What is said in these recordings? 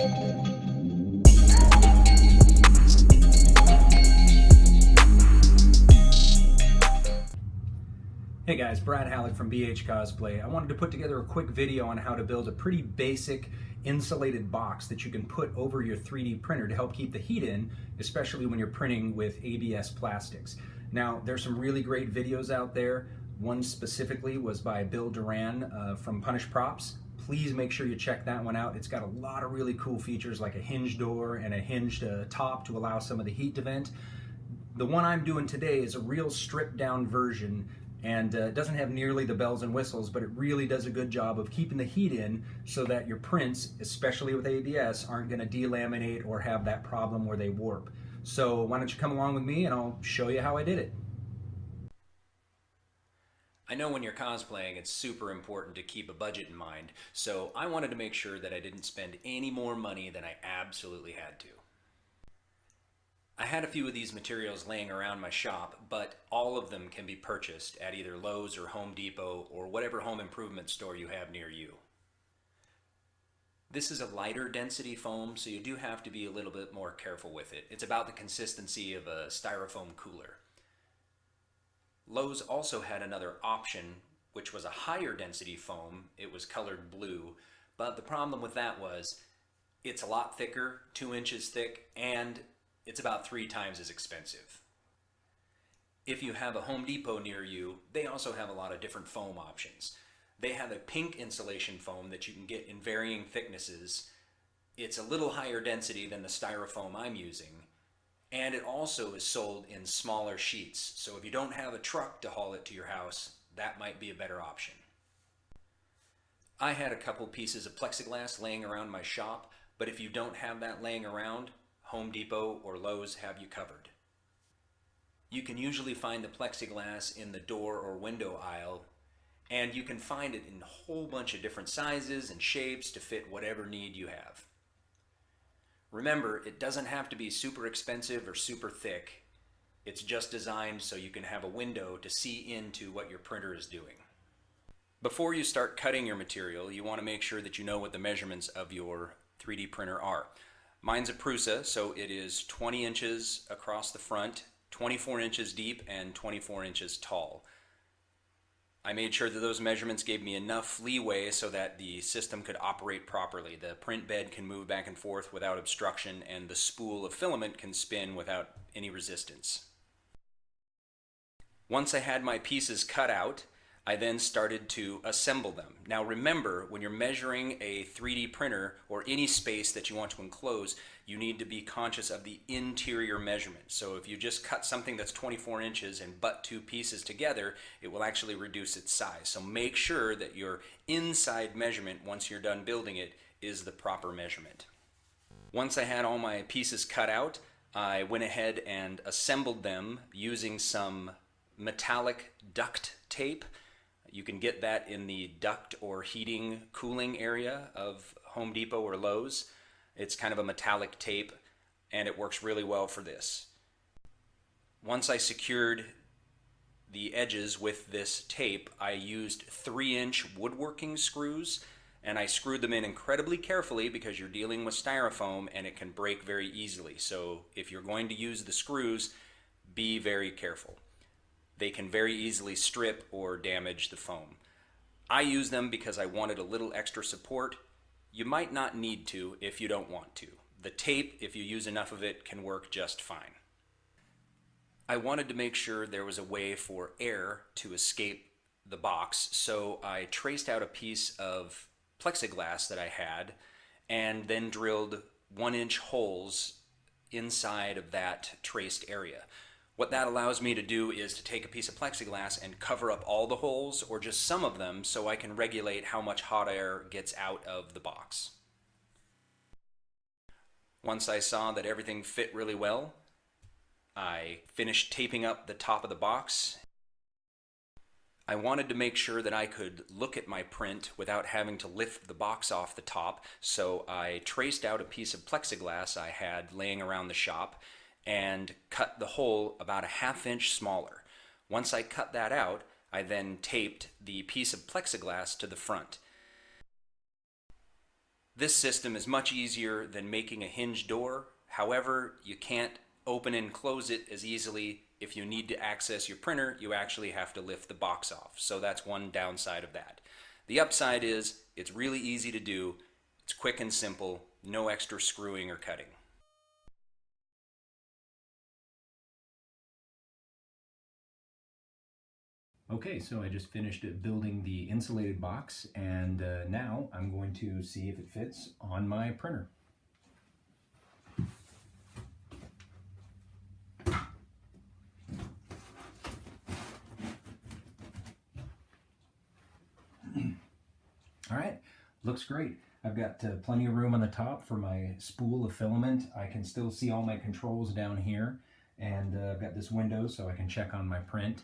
Hey guys, Brad Halleck from BH Cosplay. I wanted to put together a quick video on how to build a pretty basic insulated box that you can put over your 3D printer to help keep the heat in, especially when you're printing with ABS plastics. Now, there's some really great videos out there. One specifically was by Bill Duran from Punish Props. Please make sure you check that one out. It's got a lot of really cool features like a hinge door and a hinged top to allow some of the heat to vent. The one I'm doing today is a real stripped down version, and it doesn't have nearly the bells and whistles, but it really does a good job of keeping the heat in so that your prints, especially with ABS, aren't going to delaminate or have that problem where they warp. So why don't you come along with me and I'll show you how I did it. I know when you're cosplaying it's super important to keep a budget in mind, so I wanted to make sure that I didn't spend any more money than I absolutely had to. I had a few of these materials laying around my shop, but all of them can be purchased at either Lowe's or Home Depot or whatever home improvement store you have near you. This is a lighter density foam, so you do have to be a little bit more careful with it. It's about the consistency of a styrofoam cooler. Lowe's also had another option, which was a higher density foam. It was colored blue, but the problem with that was it's a lot thicker, 2 inches thick, and it's about 3 times as expensive. If you have a Home Depot near you, they also have a lot of different foam options. They have a pink insulation foam that you can get in varying thicknesses. It's a little higher density than the styrofoam I'm using, and it also is sold in smaller sheets. So if you don't have a truck to haul it to your house, that might be a better option. I had a couple pieces of plexiglass laying around my shop, but if you don't have that laying around, Home Depot or Lowe's have you covered. You can usually find the plexiglass in the door or window aisle, and you can find it in a whole bunch of different sizes and shapes to fit whatever need you have. Remember, it doesn't have to be super expensive or super thick. It's just designed so you can have a window to see into what your printer is doing. Before you start cutting your material, you want to make sure that you know what the measurements of your 3D printer are. Mine's a Prusa, so it is 20 inches across the front, 24 inches deep, and 24 inches tall. I made sure that those measurements gave me enough leeway so that the system could operate properly. The print bed can move back and forth without obstruction, and the spool of filament can spin without any resistance. Once I had my pieces cut out, I then started to assemble them. Now remember, when you're measuring a 3D printer or any space that you want to enclose, you need to be conscious of the interior measurement. So if you just cut something that's 24 inches and butt 2 pieces together, it will actually reduce its size. So make sure that your inside measurement, once you're done building it, is the proper measurement. Once I had all my pieces cut out, I went ahead and assembled them using some metallic duct tape. You can get that in the duct or heating cooling area of Home Depot or Lowe's. It's kind of a metallic tape and it works really well for this. Once I secured the edges with this tape, I used 3-inch woodworking screws, and I screwed them in incredibly carefully because you're dealing with styrofoam and it can break very easily. So if you're going to use the screws, be very careful. They can very easily strip or damage the foam. I use them because I wanted a little extra support. You might not need to if you don't want to. The tape, if you use enough of it, can work just fine. I wanted to make sure there was a way for air to escape the box, so I traced out a piece of plexiglass that I had and then drilled 1-inch holes inside of that traced area. What that allows me to do is to take a piece of plexiglass and cover up all the holes or just some of them so I can regulate how much hot air gets out of the box. Once I saw that everything fit really well, I finished taping up the top of the box. I wanted to make sure that I could look at my print without having to lift the box off the top, so I traced out a piece of plexiglass I had laying around the shop and cut the hole about a 1/2 inch smaller. Once I cut that out, I then taped the piece of plexiglass to the front. This system is much easier than making a hinge door. However, you can't open and close it as easily. If you need to access your printer, you actually have to lift the box off. So that's one downside of that. The upside is it's really easy to do. It's quick and simple, no extra screwing or cutting. Okay, so I just finished building the insulated box, and now I'm going to see if it fits on my printer. All right, looks great. I've got plenty of room on the top for my spool of filament. I can still see all my controls down here, and I've got this window so I can check on my print.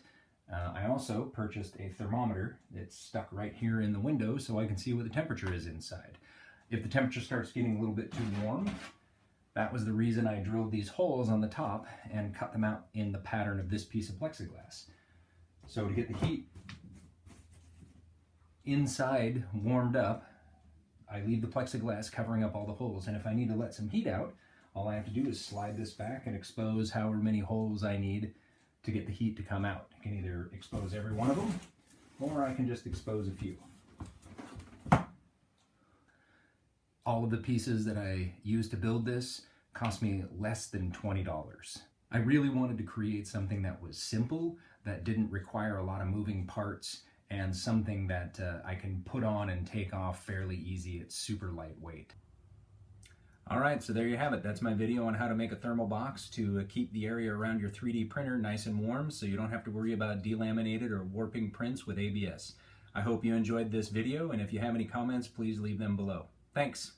I also purchased a thermometer that's stuck right here in the window so I can see what the temperature is inside. If the temperature starts getting a little bit too warm, that was the reason I drilled these holes on the top and cut them out in the pattern of this piece of plexiglass. So to get the heat inside warmed up, I leave the plexiglass covering up all the holes, and if I need to let some heat out, all I have to do is slide this back and expose however many holes I need to get the heat to come out. I can either expose every one of them, or I can just expose a few. All of the pieces that I used to build this cost me less than $20. I really wanted to create something that was simple, that didn't require a lot of moving parts, and something that I can put on and take off fairly easy. It's super lightweight. All right, so there you have it. That's my video on how to make a thermal box to keep the area around your 3D printer nice and warm so you don't have to worry about delaminated or warping prints with ABS. I hope you enjoyed this video, and if you have any comments, please leave them below. Thanks.